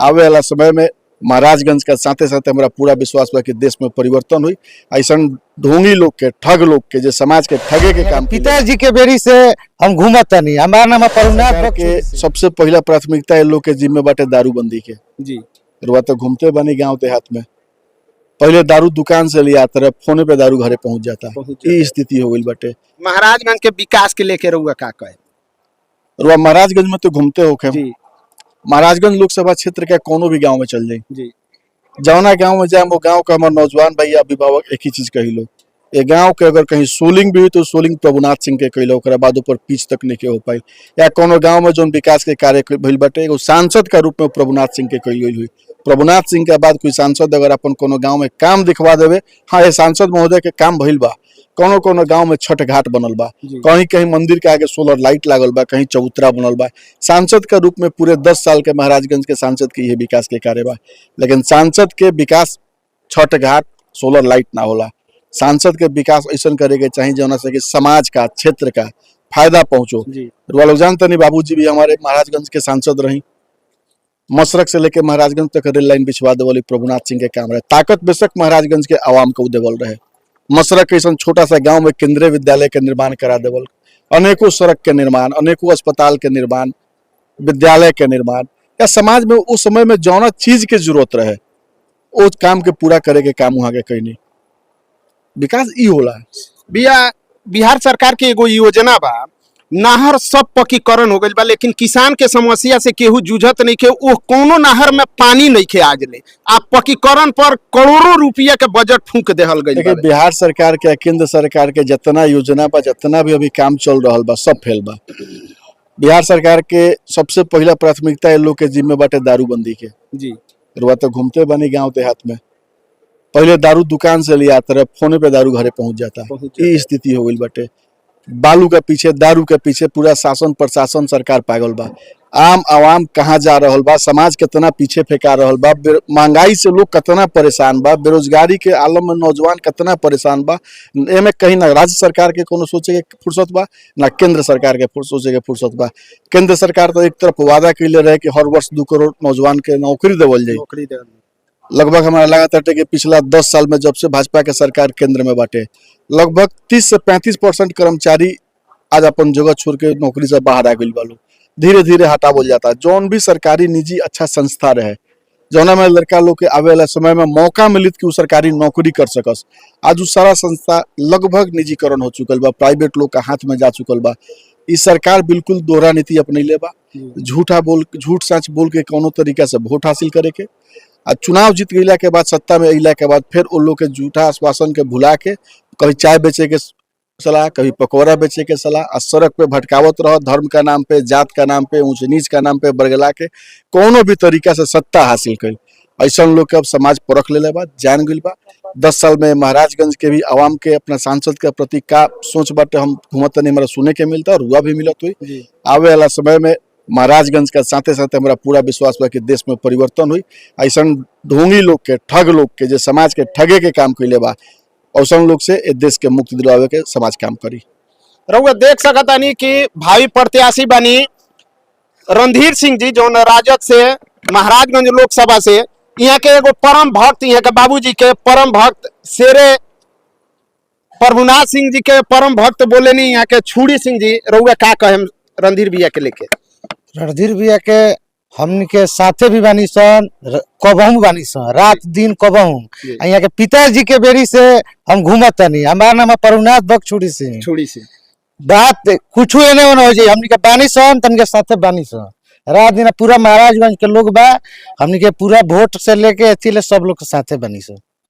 आवे वाला समय में महाराजगंज का साथे साथे हमारा पूरा विश्वास बा कि देश में परिवर्तन हुई। ऐसा ढोंगी लोग के, ठग लोग के, जो समाज के ठगे के काम पिताजी के बेरी से हम घूमत नहीं। हमारा नाम प्रभुनाथ के सबसे पहला प्राथमिकता है लोग के जिम्मे बाटे दारूबंदी के जी। रुआ तो घूमते बनी गांव देहात में, पहले दारू दुकान से लिया तरह फोने पे दारू घरे पहुंच जाता। ये स्थिति हो गई बाटे। महाराजगंज के विकास के लेके रहुआ का कहे? रुआ महाराजगंज में तो घूमते हो जी। महाराजगंज लोकसभा क्षेत्र के कोनो भी गांव में चल जाए जी, जौना गांव में जाए वो गांव का हमारे नौजवान भैया अभिभावक एक ही चीज कही लो, ये गांव के अगर कहीं सोलिंग भी हुई तो सोलिंग प्रभुनाथ सिंह के कही लो, बाद ऊपर पिच तक नहीं के हो पाई। या कोनो गांव में जो विकास के कार्य भइल बाटे एगो सांसद का रूप में प्रभुनाथ सिंह के कही हुई। प्रभुनाथ सिंह के बाद कोई सांसद अगर अपन कोनो गांव में काम दिखवा देवे, हाँ ये सांसद महोदय के काम भइल बा, कोनो कोनो गांव में छठ घाट बनल बा, कहीं कहीं मंदिर के आगे सोलर लाइट लागल बा, कहीं चबूतरा बनल बा। सांसद का रूप में पूरे 10 साल के महाराजगंज के सांसद के ये विकास के कार्य बा, लेकिन सांसद के विकास छठ घाट सोलर लाइट ना होला। सांसद के विकास ऐसा करे के चाहिए जौना से कि समाज का, क्षेत्र का फायदा पहुंचो। रुआ लोग जानते नहीं, बाबूजी भी हमारे महाराजगंज के सांसद रही, मशरक से लेके महाराजगंज तक रेल लाइन बिछवा देवल प्रभुनाथ सिंह के काम रहे। ताकत बेशक महाराजगंज के आवाम को देवल रहे। मशरक ऐसा छोटा सा गांव में केंद्रीय विद्यालय के निर्माण करा देवल, अनेकों सड़क के निर्माण, अनेकों अस्पताल के निर्माण, विद्यालय के निर्माण, या समाज में उस समय में जौना चीज की जरूरत रहे उस काम के पूरा करे के काम वहां के कहीं नहीं। विकास ई होला। बिहार सरकार के एगो योजना बा, नहर सब पक्कीकरण हो गई बा, लेकिन किसान के समस्या से केहू जूझत नहीं के। वो कोनो नहर में पानी नहीं के आज ले, आप पक्कीकरण पर करोड़ों रुपया के बजट फूंक देहल गई। देखिए बिहार सरकार के, केंद्र सरकार के जितना योजना बा, जितना भी अभी काम चल रहा बा, सब फेल बा। बिहार सरकार के सबसे पहला प्राथमिकता है लोग के जिम्मे बाटे दारूबंदी के जी। रुआ तो घूमते बनी गाँव देहात में, पहले दारू दुकान से लिया तरह फोने पे दारू घरे पहुंच जाता। ये स्थिति हो गई बाटे। बालू के पीछे, दारू के पीछे पूरा शासन प्रशासन सरकार पागल बा। आम आवाम कहाँ जा रहल बा, समाज कितना पीछे फेंका रहल बा, महंगाई से लोग कितना परेशान बा, बेरोजगारी के आलम में नौजवान कितना परेशान बा। एमे कहीं ना राज्य सरकार के कोनो सोचे के फुर्सत बा, ना केंद्र सरकार के सोचे के फुर्सत बा। केंद्र सरकार तो एक तरफ वादा कैले रहे कि हर वर्ष 2 करोड़ नौजवान के नौकरी देवल जाए। लगभग हमारा लगातार कि पिछला 10 साल में जब से भाजपा के सरकार केंद्र में बाटे, लगभग 30 से 35% कर्मचारी आज अपन जगह छोड़ के नौकरी से बाहर आ गई बालू। धीरे धीरे हटावल जाता। जौन भी सरकारी निजी अच्छा संस्था रहे, जौना में लड़का लोग के आवे वाला समय में मौका मिलित कि वो सरकारी नौकरी कर सकस, आज वो सारा संस्था लगभग निजीकरण हो चुकल बा, प्राइवेट लोग का हाथ में जा चुकल बा। इस सरकार बिल्कुल दोहरा नीति अपनैले बा, झूठ सच बोल के कोनो तरीका से वोट हासिल करे के, चुनाव जीत गईला के बाद, सत्ता में अला के बाद फिर उन लोग के झूठा आश्वासन के भुला के कभी चाय बेचे के सलाह, कभी पकौड़ा बेचे के सलाह, और सड़क पे भटकावत रहो, धर्म का नाम पे, जात का नाम पे, ऊंच नीच का नाम पे बरगला के कोनो भी तरीका से सत्ता हासिल कर। ऐसा लोग के अब समाज परख ले बा, जान गई बा। 10 साल में महाराजगंज के भी आवाम के अपना सांसद के प्रति का सोच बाटे हम घूमत नहीं, हमारा सुने के मिलता और हुआ भी मिलत हुई। आवे वाला समय में महाराजगंज का साथे साथे हमारा पूरा विश्वास बा कि देश में परिवर्तन हुई। ऐसा ढोंगी लोग के, ठग लोग के, जो समाज के ठगे के काम कैले बा, औसा लोग से देश के मुक्ति दिलावे के समाज काम करी। रउआ देख सकता नहीं कि भावी प्रत्याशी बनी रणधीर सिंह जी, जो राजद से महाराजगंज लोकसभा से, यहाँ के एगो परम भक्त, यहाँ के बाबूजी के परम भक्त शेरे प्रभुनाथ सिंह जी के परम भक्त बोले नहीं, यहाँ के छुड़ी सिंह जी। रउआ का कहे रणधीर भैया के लेके? रणधीर भैया के हमनी के साथे भी बानी सन, कबहू बानी सन, रात दिन कबहू। यहाँ के पिताजी के बेरी से हम घूमत नहीं। हमारा नाम प्रभुनाथ भक्त छुड़ी सिंह। बात कुछ एने हो जाए, हमनी के बानी सन, तन के साथे बानी सन, रात दिन पूरा महाराजगंज के लोग बा। हमनी के पूरा वोट से लेके अथी ले सब लोग के साथे बानी सन।